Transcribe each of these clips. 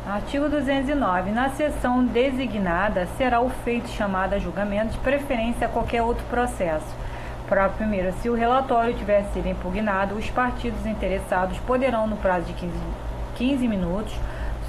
Artigo 209. Na sessão designada, será o feito chamado a julgamento de preferência a qualquer outro processo. Parágrafo 1º. Se o relatório tiver sido impugnado, os partidos interessados poderão, no prazo de 15 minutos,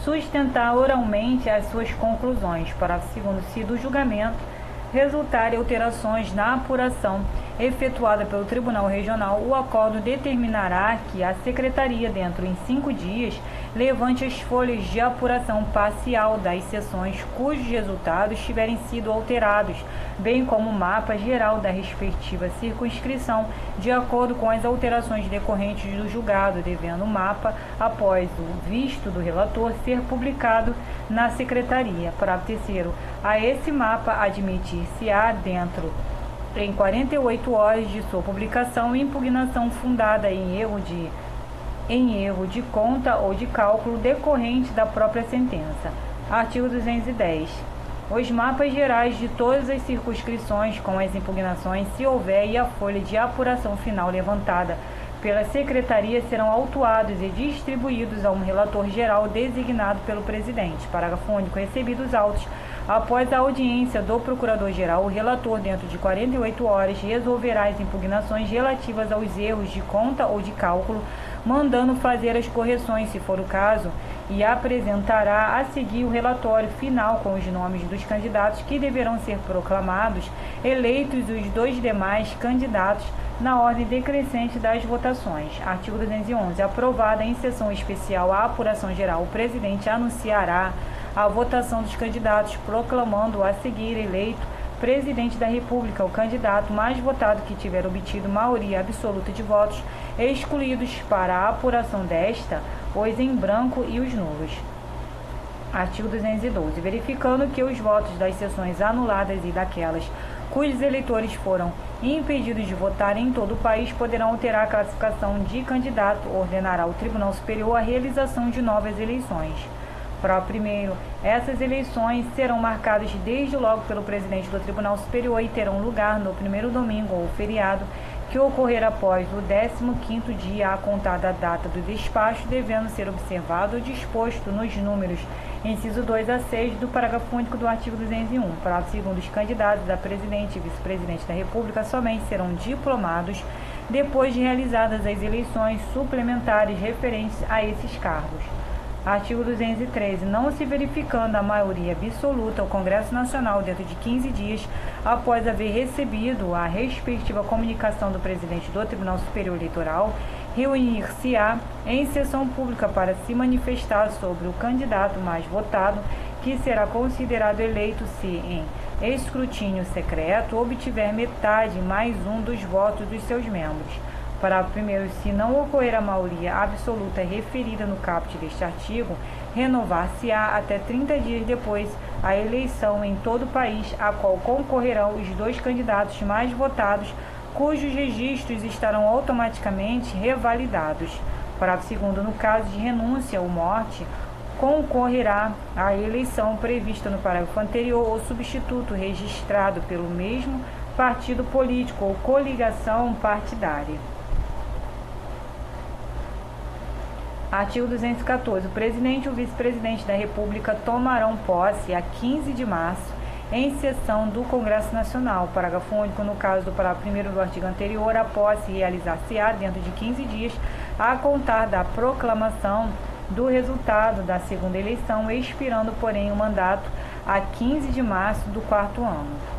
sustentar oralmente as suas conclusões. Parágrafo 2º. Se do julgamento resultarem alterações na apuração efetuada pelo Tribunal Regional, o acordo determinará que a Secretaria, dentro em 5 dias, levante as folhas de apuração parcial das sessões cujos resultados tiverem sido alterados, bem como o mapa geral da respectiva circunscrição, de acordo com as alterações decorrentes do julgado, devendo o mapa, após o visto do relator, ser publicado na Secretaria. Parágrafo 3º. A esse mapa admitir-se-á, dentro em 48 horas de sua publicação, impugnação fundada em erro de conta ou de cálculo decorrente da própria sentença. Artigo 210. Os mapas gerais de todas as circunscrições com as impugnações, se houver, e a folha de apuração final levantada pela Secretaria serão autuados e distribuídos a um relator geral designado pelo presidente. Parágrafo único. Recebidos os autos, após a audiência do Procurador-Geral, o relator, dentro de 48 horas, resolverá as impugnações relativas aos erros de conta ou de cálculo, mandando fazer as correções, se for o caso, e apresentará a seguir o relatório final com os nomes dos candidatos que deverão ser proclamados eleitos os 2 demais candidatos na ordem decrescente das votações. Artigo 211. Aprovada em sessão especial a apuração geral, o presidente anunciará a votação dos candidatos, proclamando a seguir eleito presidente da República o candidato mais votado que tiver obtido maioria absoluta de votos, excluídos para a apuração desta os em branco e os nulos. Artigo 212. Verificando que os votos das sessões anuladas e daquelas cujos eleitores foram impedidos de votar em todo o país poderão alterar a classificação de candidato, ordenará o Tribunal Superior a realização de novas eleições. Parágrafo 1º. Essas eleições serão marcadas desde logo pelo presidente do Tribunal Superior e terão lugar no primeiro domingo ou feriado que ocorrer após o 15º dia a contar da data do despacho, devendo ser observado o disposto nos números inciso 2 a 6 do parágrafo único do artigo 201. Parágrafo 2º. Os candidatos a presidente e vice-presidente da República somente serão diplomados depois de realizadas as eleições suplementares referentes a esses cargos. Artigo 213. Não se verificando a maioria absoluta, o Congresso Nacional, dentro de 15 dias, após haver recebido a respectiva comunicação do presidente do Tribunal Superior Eleitoral, reunir-se-á em sessão pública para se manifestar sobre o candidato mais votado, que será considerado eleito se, em escrutínio secreto, obtiver metade mais um dos votos dos seus membros. Parágrafo 1º. Se não ocorrer a maioria absoluta referida no caput deste artigo, renovar-se-á até 30 dias depois a eleição em todo o país, a qual concorrerão os 2 candidatos mais votados, cujos registros estarão automaticamente revalidados. Parágrafo 2º. No caso de renúncia ou morte, concorrerá à eleição prevista no parágrafo anterior o substituto registrado pelo mesmo partido político ou coligação partidária. Artigo 214. O presidente e o vice-presidente da República tomarão posse a 15 de março em sessão do Congresso Nacional. Parágrafo único. No caso do parágrafo 1º do artigo anterior, a posse realizar-se-á dentro de 15 dias a contar da proclamação do resultado da segunda eleição, expirando, porém, o mandato a 15 de março do 4º ano.